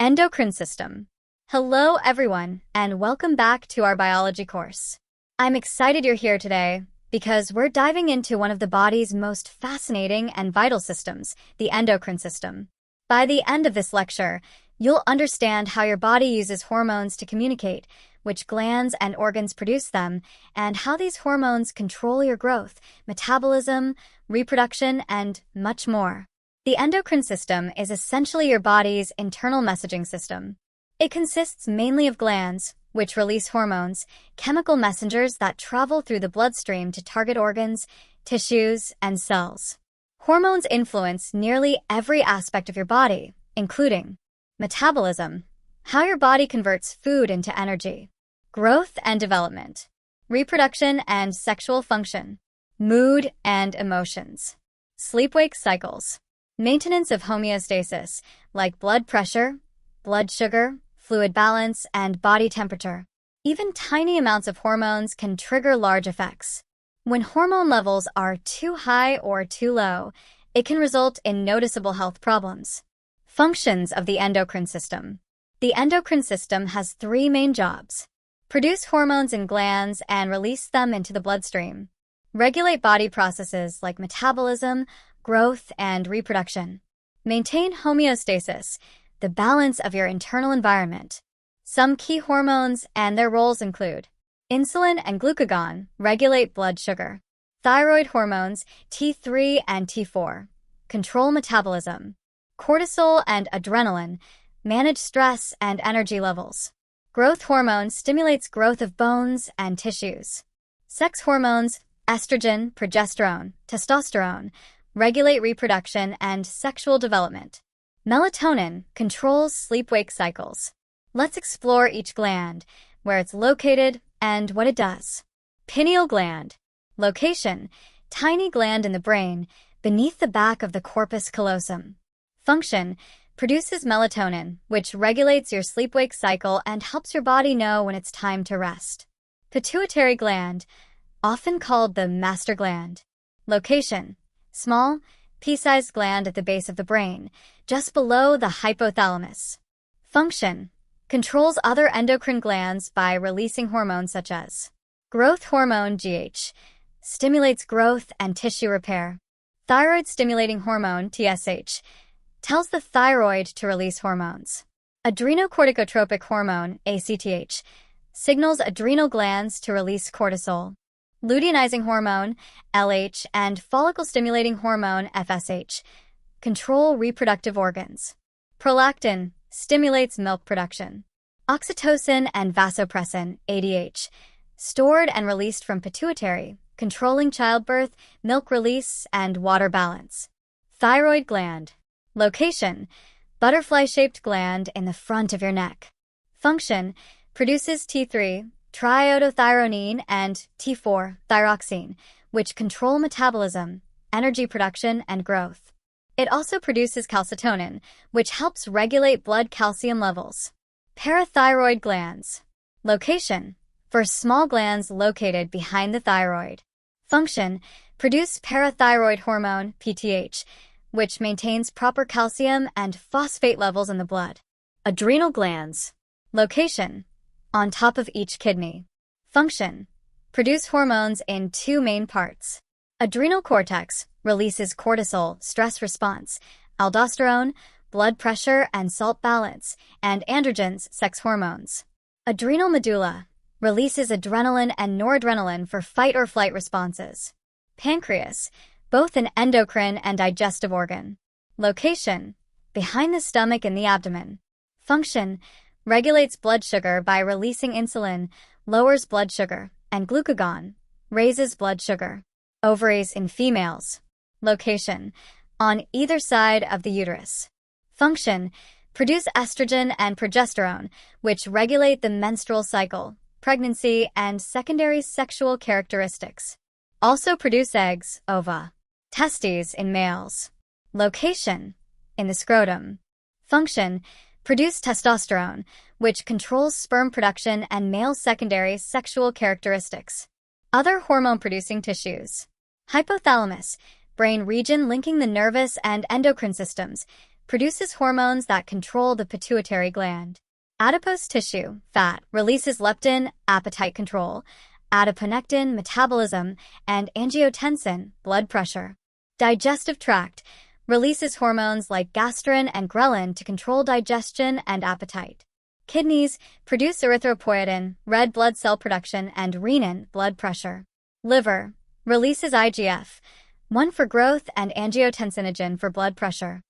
Endocrine system. Hello everyone, and welcome back to our biology course. I'm excited you're here today because we're diving into one of the body's most fascinating and vital systems, the endocrine system. By the end of this lecture, you'll understand how your body uses hormones to communicate, which glands and organs produce them, and how these hormones control your growth, metabolism, reproduction, and much more. The endocrine system is essentially your body's internal messaging system. It consists mainly of glands, which release hormones, chemical messengers that travel through the bloodstream to target organs, tissues, and cells. Hormones influence nearly every aspect of your body, including metabolism, how your body converts food into energy, growth and development, reproduction and sexual function, mood and emotions, sleep-wake cycles, maintenance of homeostasis, like blood pressure, blood sugar, fluid balance, and body temperature. Even tiny amounts of hormones can trigger large effects. When hormone levels are too high or too low, it can result in noticeable health problems. Functions of the endocrine system. The endocrine system has three main jobs: produce hormones in glands and release them into the bloodstream, regulate body processes like metabolism, growth, and reproduction, maintain homeostasis, the balance of your internal environment. Some key hormones and their roles include insulin and glucagon, regulate blood sugar. Thyroid hormones, T3 and T4, control metabolism. Cortisol and adrenaline, manage stress and energy levels. Growth hormone stimulates growth of bones and tissues. Sex hormones, estrogen, progesterone, testosterone, regulate reproduction and sexual development. Melatonin controls sleep-wake cycles. Let's explore each gland, where it's located, and what it does. Pineal gland. Location: tiny gland in the brain, beneath the back of the corpus callosum. Function: produces melatonin, which regulates your sleep-wake cycle and helps your body know when it's time to rest. Pituitary gland, often called the master gland. Location: small, pea-sized gland at the base of the brain, just below the hypothalamus. Function: controls other endocrine glands by releasing hormones such as growth hormone GH, stimulates growth and tissue repair. Thyroid-stimulating hormone TSH, tells the thyroid to release hormones. Adrenocorticotropic hormone ACTH, signals adrenal glands to release cortisol. Luteinizing hormone, LH, and follicle-stimulating hormone, FSH, control reproductive organs. Prolactin, stimulates milk production. Oxytocin and vasopressin, ADH, stored and released from pituitary, controlling childbirth, milk release, and water balance. Thyroid gland. Location: butterfly-shaped gland in the front of your neck. Function: produces T3, triiodothyronine, and T4, thyroxine, which control metabolism, energy production, and growth. It also produces calcitonin, which helps regulate blood calcium levels. Parathyroid glands. Location: for small glands located behind the thyroid. Function: produce parathyroid hormone, PTH, which maintains proper calcium and phosphate levels in the blood. Adrenal glands. Location: on top of each kidney. Function: produce hormones in two main parts. Adrenal cortex releases cortisol, stress response, aldosterone, blood pressure and salt balance, and androgens, sex hormones. Adrenal medulla releases adrenaline and noradrenaline for fight or flight responses. Pancreas, both an endocrine and digestive organ. Location: behind the stomach in the abdomen. Function: regulates blood sugar by releasing insulin, lowers blood sugar, and glucagon, raises blood sugar. Ovaries in females. Location: on either side of the uterus. Function: produce estrogen and progesterone, which regulate the menstrual cycle, pregnancy, and secondary sexual characteristics. Also produce eggs, ova. Testes in males. Location: in the scrotum. Function: produce testosterone, which controls sperm production and male secondary sexual characteristics. Other hormone-producing tissues. Hypothalamus, brain region linking the nervous and endocrine systems, produces hormones that control the pituitary gland. Adipose tissue, fat, releases leptin, appetite control, adiponectin, metabolism, and angiotensin, blood pressure. Digestive tract releases hormones like gastrin and ghrelin to control digestion and appetite. Kidneys produce erythropoietin, red blood cell production, and renin, blood pressure. Liver releases IGF, one for growth, and angiotensinogen for blood pressure.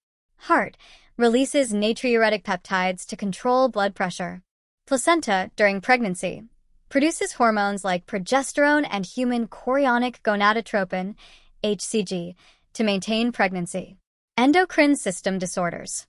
Heart releases natriuretic peptides to control blood pressure. Placenta, during pregnancy, produces hormones like progesterone and human chorionic gonadotropin, HCG, to maintain pregnancy. Endocrine system disorders.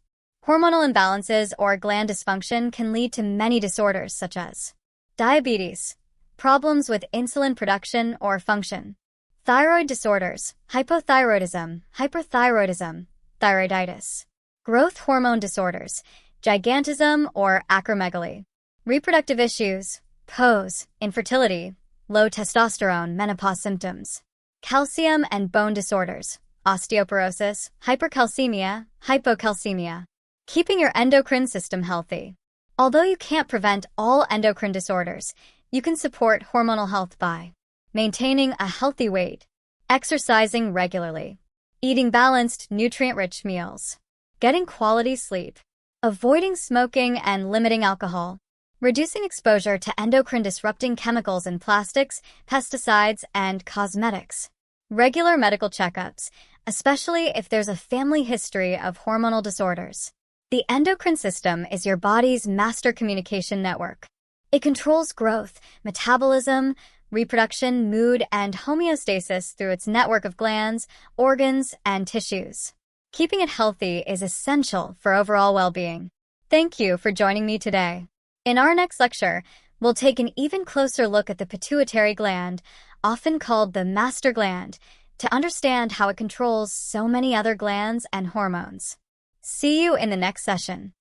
Hormonal imbalances or gland dysfunction can lead to many disorders such as diabetes, problems with insulin production or function, thyroid disorders, hypothyroidism, hyperthyroidism, thyroiditis, growth hormone disorders, gigantism or acromegaly, reproductive issues, PCOS, infertility, low testosterone, menopause symptoms, calcium and bone disorders, osteoporosis, hypercalcemia, hypocalcemia. Keeping your endocrine system healthy. Although you can't prevent all endocrine disorders, you can support hormonal health by maintaining a healthy weight, exercising regularly, eating balanced, nutrient-rich meals, getting quality sleep, avoiding smoking and limiting alcohol, reducing exposure to endocrine-disrupting chemicals in plastics, pesticides, and cosmetics. Regular medical checkups, especially if there's a family history of hormonal disorders. The endocrine system is your body's master communication network. It controls growth, metabolism, reproduction, mood, and homeostasis through its network of glands, organs, and tissues. Keeping it healthy is essential for overall well-being. Thank you for joining me today. In our next lecture, we'll take an even closer look at the pituitary gland, often called the master gland, to understand how it controls so many other glands and hormones. See you in the next session.